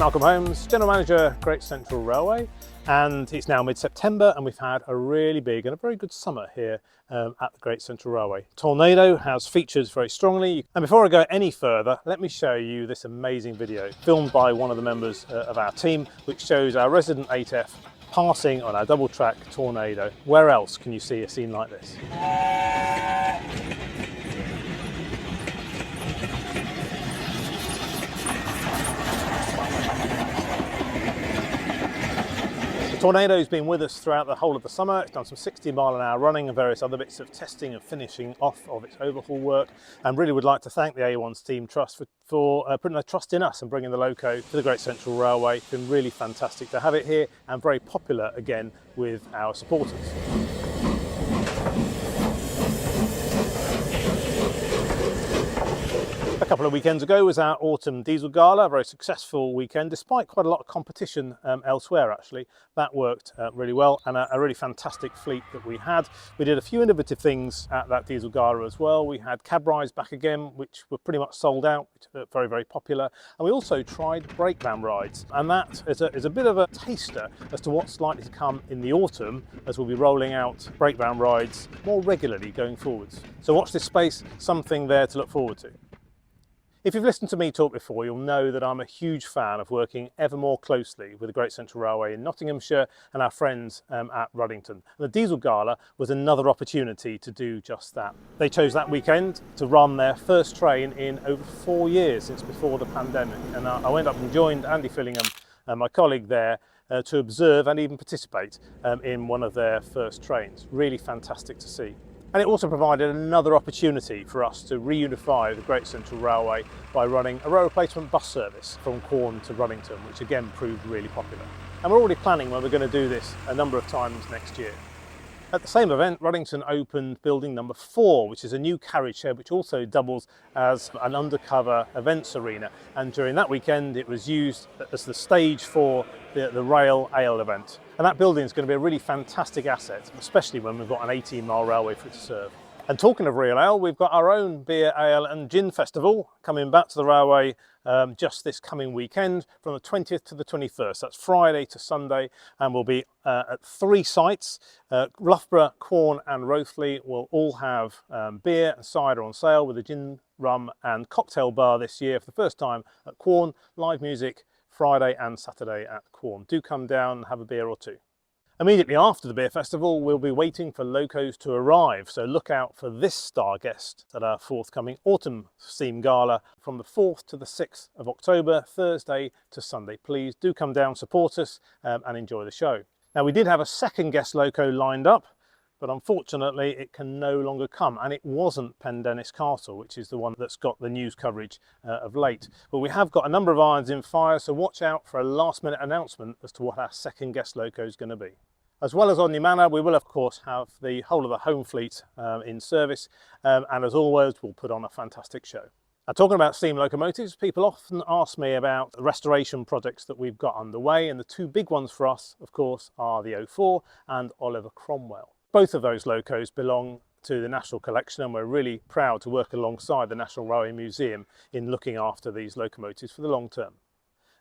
Malcolm Holmes, General Manager, Great Central Railway, and it's now mid-September and we've had a really big and a very good summer here at the Great Central Railway. Tornado has featured very strongly, and before I go any further, let me show you this amazing video filmed by one of the members of our team, which shows our resident 8F passing on our double track Tornado. Where else can you see a scene like this? Tornado's been with us throughout the whole of the summer. It's done some 60-mile-an-hour running and various other bits of testing and finishing off of its overhaul work, and really would like to thank the A1's Team Trust for putting their trust in us and bringing the loco to the Great Central Railway. It's been really fantastic to have it here and very popular again with our supporters. A couple of weekends ago was our autumn diesel gala, a very successful weekend despite quite a lot of competition elsewhere actually. That worked really well, and a really fantastic fleet that we had. We did a few innovative things at that diesel gala as well. We had cab rides back again, which were pretty much sold out, very, very popular. And we also tried brake van rides, and that is a bit of a taster as to what's likely to come in the autumn, as we'll be rolling out brake van rides more regularly going forwards. So watch this space, something there to look forward to. If you've listened to me talk before, you'll know that I'm a huge fan of working ever more closely with the Great Central Railway in Nottinghamshire and our friends at Ruddington. And the Diesel Gala was another opportunity to do just that. They chose that weekend to run their first train in over 4 years, since before the pandemic. And I went up and joined Andy Fillingham, my colleague there, to observe and even participate in one of their first trains. Really fantastic to see. And it also provided another opportunity for us to reunify the Great Central Railway by running a row replacement bus service from Quorn to Ruddington, which again proved really popular. And we're already planning when we're going to do this a number of times next year. At the same event, Ruddington opened building number 4, which is a new carriage shed which also doubles as an undercover events arena. And during that weekend, it was used as the stage for the Rail Ale event. And that building is going to be a really fantastic asset, especially when we've got an 18-mile railway for it to serve. And talking of real ale, we've got our own beer, ale and gin festival coming back to the railway just this coming weekend from the 20th to the 21st. That's Friday to Sunday, and we'll be at 3 sites. Loughborough, Quorn and Rothley will all have beer and cider on sale, with a gin, rum and cocktail bar this year for the first time at Quorn. Live music Friday and Saturday at Quorn. Do come down and have a beer or two. Immediately after the beer festival, we'll be waiting for locos to arrive, so look out for this star guest at our forthcoming autumn theme gala from the 4th to the 6th of October, Thursday to Sunday. Please do come down, support us and enjoy the show. Now, we did have a second guest loco lined up, but unfortunately it can no longer come, and it wasn't Pendennis Castle, which is the one that's got the news coverage of late. But we have got a number of irons in fire, so watch out for a last minute announcement as to what our second guest loco is going to be. As well as Omni Manor, we will of course have the whole of the home fleet in service, and as always we'll put on a fantastic show. Now, talking about steam locomotives, people often ask me about the restoration projects that we've got underway, and the 2 big ones for us of course are the 04 and Oliver Cromwell. Both of those locos belong to the National Collection, and we're really proud to work alongside the National Railway Museum in looking after these locomotives for the long term.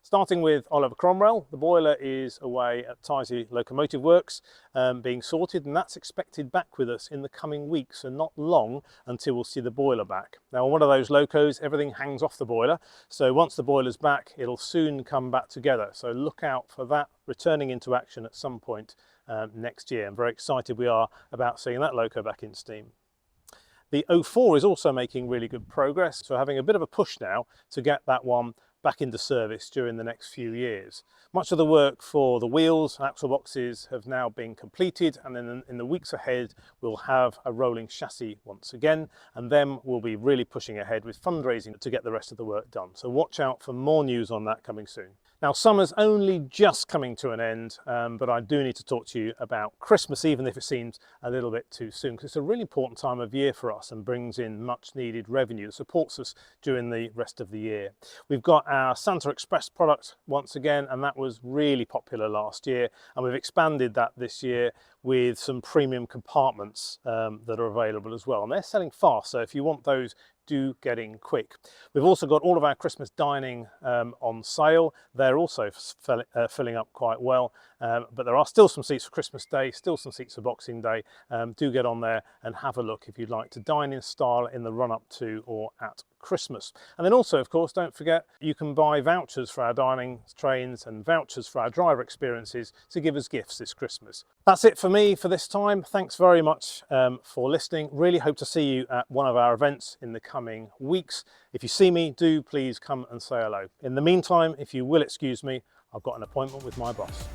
Starting with Oliver Cromwell, the boiler is away at Tynesy Locomotive Works being sorted, and that's expected back with us in the coming weeks, and not long until we'll see the boiler back. Now, on one of those locos, everything hangs off the boiler, so once the boiler's back, it'll soon come back together. So look out for that returning into action at some point next year. I'm very excited we are about seeing that loco back in steam. The 04 is also making really good progress, so having a bit of a push now to get that one back into service during the next few years. Much of the work for the wheels and axle boxes have now been completed, and then in the weeks ahead we'll have a rolling chassis once again, and then we'll be really pushing ahead with fundraising to get the rest of the work done. So watch out for more news on that coming soon. Now, summer's only just coming to an end, but I do need to talk to you about Christmas, even if it seems a little bit too soon, because it's a really important time of year for us and brings in much needed revenue that supports us during the rest of the year. We've got our Santa Express product once again, and that was really popular last year, and we've expanded that this year with some premium compartments that are available as well, and they're selling fast. So if you want those do get in quick. We've also got all of our Christmas dining on sale. They're also filling up quite well, but there are still some seats for Christmas Day, still some seats for Boxing Day. Do get on there and have a look if you'd like to dine in style in the run up to or at Christmas. And then also, of course, don't forget you can buy vouchers for our dining trains and vouchers for our driver experiences to give as gifts this Christmas. That's it for me for this time. Thanks very much for listening. Really hope to see you at one of our events in the coming weeks. If you see me, do please come and say hello. In the meantime, if you will excuse me, I've got an appointment with my boss.